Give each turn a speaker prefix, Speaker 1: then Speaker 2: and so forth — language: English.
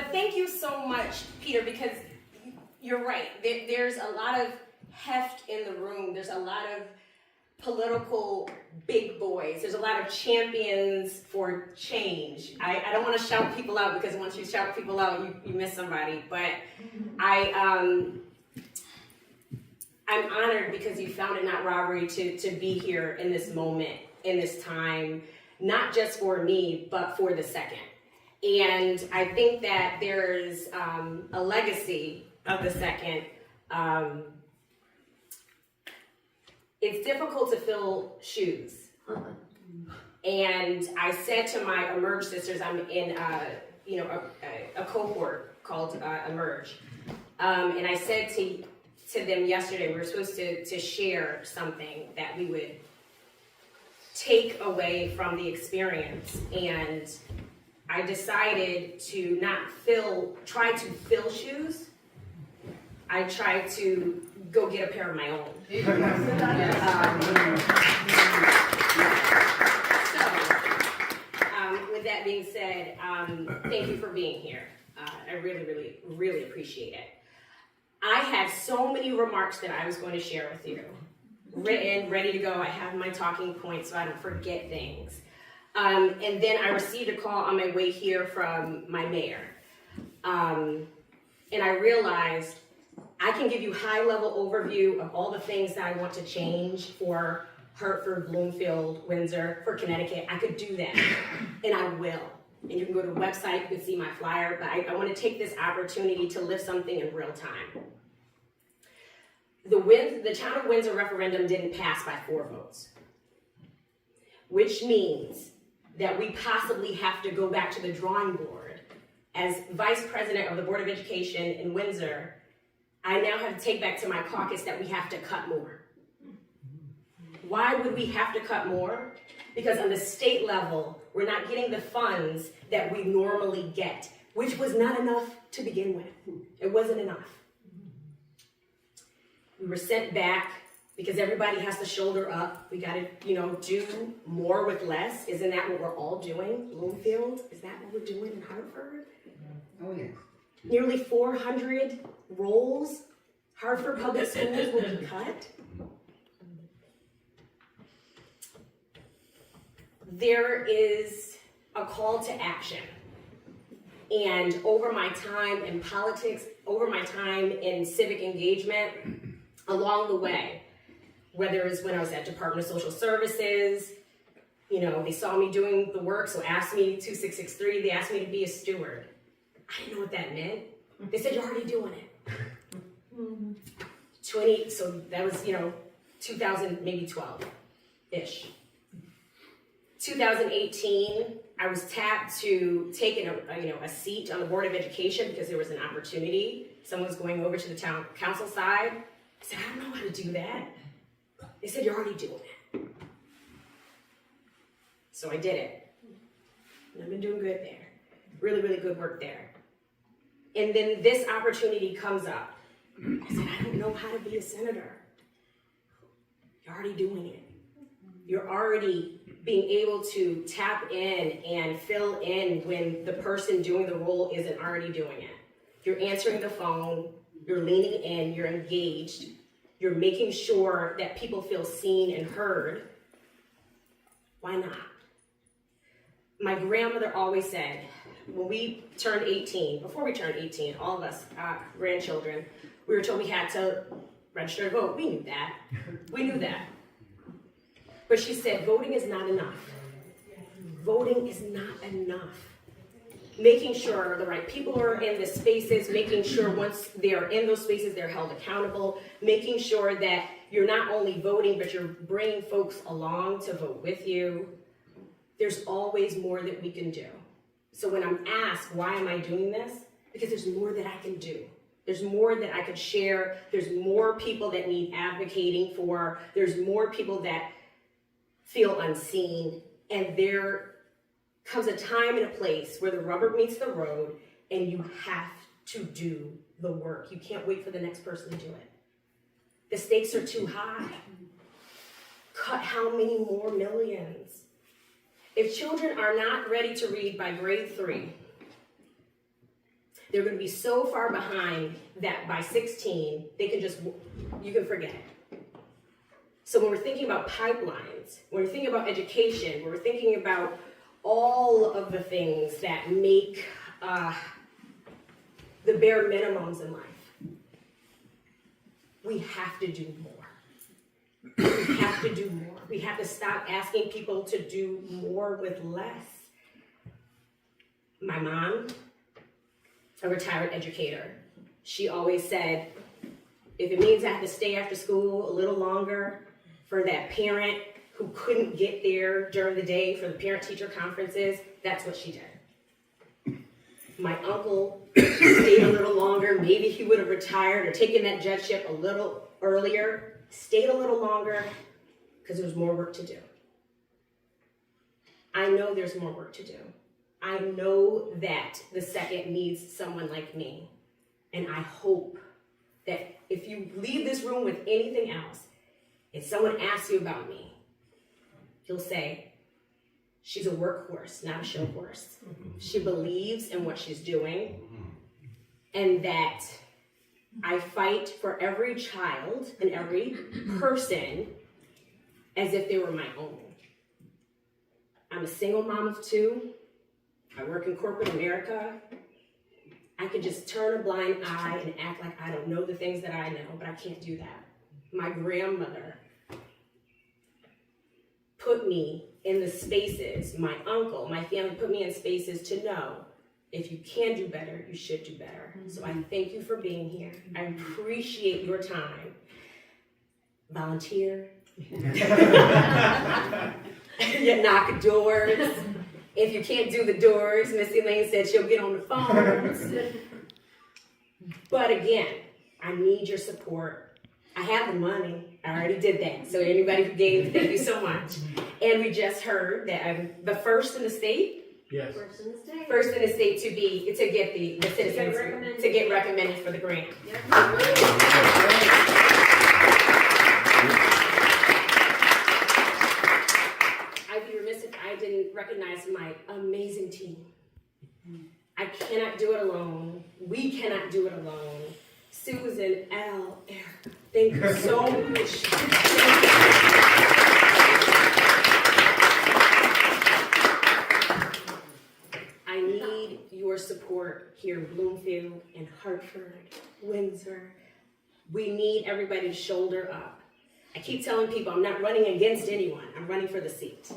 Speaker 1: But thank you so much, Peter, because you're right. There's a lot of heft in the room. There's a lot of political big boys. There's a lot of champions for change. I don't want to shout people out, because once you shout people out, you miss somebody. But I'm honored because you found it not robbery to be here in this moment, in this time, not just for me, but for the second. And I think that there's a legacy of the second. It's difficult to fill shoes. And I said to my Emerge sisters, I'm in a cohort called Emerge. And I said to them yesterday, we were supposed to share something that we would take away from the experience. And I decided to not try to fill shoes. I tried to go get a pair of my own. With that being said, thank you for being here. I really, really, really appreciate it. I had so many remarks that I was going to share with you, written, ready to go. I have my talking points so I don't forget things. And then I received a call on my way here from my mayor. And I realized I can give you high-level overview of all the things that I want to change for Hartford, Bloomfield, Windsor, for Connecticut. I could do that, and I will. And you can go to the website, you can see my flyer, but I want to take this opportunity to lift something in real time. The town of Windsor referendum didn't pass by 4 votes, which means that we possibly have to go back to the drawing board. As vice president of the Board of Education in Windsor, I now have to take back to my caucus that we have to cut more. Why would we have to cut more? Because on the state level, we're not getting the funds that we normally get, which was not enough to begin with. It wasn't enough. We were sent back because everybody has to shoulder up. We got to, do more with less. Isn't that what we're all doing? Bloomfield, is that what we're doing in Hartford?
Speaker 2: Oh, yes.
Speaker 1: Nearly 400 roles, Hartford Public Schools will be cut. There is a call to action. And over my time in politics, over my time in civic engagement, along the way, whether it's when I was at Department of Social Services, they saw me doing the work, so asked me 2663, they asked me to be a steward. I didn't know what that meant. They said, you're already doing it. So that was, 2000, maybe 12-ish. 2018, I was tapped to take a seat on the Board of Education because there was an opportunity. Someone was going over to the town council side. I said, I don't know how to do that. They said, you're already doing it. So I did it. And I've been doing good there. Really, really good work there. And then this opportunity comes up. I said, I don't know how to be a senator. You're already doing it. You're already being able to tap in and fill in when the person doing the role isn't already doing it. You're answering the phone, you're leaning in, you're engaged, you're making sure that people feel seen and heard. Why not? My grandmother always said, when we turned 18, before we turned 18, all of us grandchildren, we were told we had to register to vote. We knew that. We knew that. But she said, voting is not enough. Voting is not enough. Making sure the right people are in the spaces, making sure once they are in those spaces, they're held accountable, making sure that you're not only voting, but you're bringing folks along to vote with you. There's always more that we can do. So when I'm asked, why am I doing this? Because there's more that I can do. There's more that I could share. There's more people that need advocating for. There's more people that feel unseen. And there comes a time and a place where the rubber meets the road and you have to do the work. You can't wait for the next person to do it. The stakes are too high. Cut how many more millions? If children are not ready to read by grade 3, They're going to be so far behind that by 16, they can just, you can forget it. So when we're thinking about pipelines, when we're thinking about education, when we're thinking about all of the things that make the bare minimums in life, we have to do more. We have to do more. We have to stop asking people to do more with less. My mom, a retired educator, she always said, if it means I have to stay after school a little longer for that parent who couldn't get there during the day for the parent-teacher conferences, that's what she did. My uncle stayed a little longer. Maybe he would have retired or taken that judgeship a little earlier, stayed a little longer, because there was more work to do. I know there's more work to do. I know that the second needs someone like me. And I hope that if you leave this room with anything else, if someone asks you about me, you'll say, she's a workhorse, not a show horse. She believes in what she's doing, and that I fight for every child and every person as if they were my own. I'm a single mom of 2. I work in corporate America. I could just turn a blind eye and act like I don't know the things that I know, but I can't do that. My grandmother put me in the spaces, my uncle, my family put me in spaces to know if you can do better, you should do better. So I thank you for being here. I appreciate your time. Volunteer. You knock doors. If you can't do the doors, Miss Elaine said she'll get on the phones. But again, I need your support. I have the money. I already did that. So anybody who gave, thank you so much. And we just heard that I'm the first in the state.
Speaker 2: Yes.
Speaker 1: First in the state to get the citizens to get recommended for the grant. Yep. I'd be remiss if I didn't recognize my amazing team. I cannot do it alone. We cannot do it alone. Susan, Elle, Erica, thank you so much. I need your support here in Bloomfield, in Hartford, Windsor. We need everybody to shoulder up. I keep telling people I'm not running against anyone. I'm running for the seat.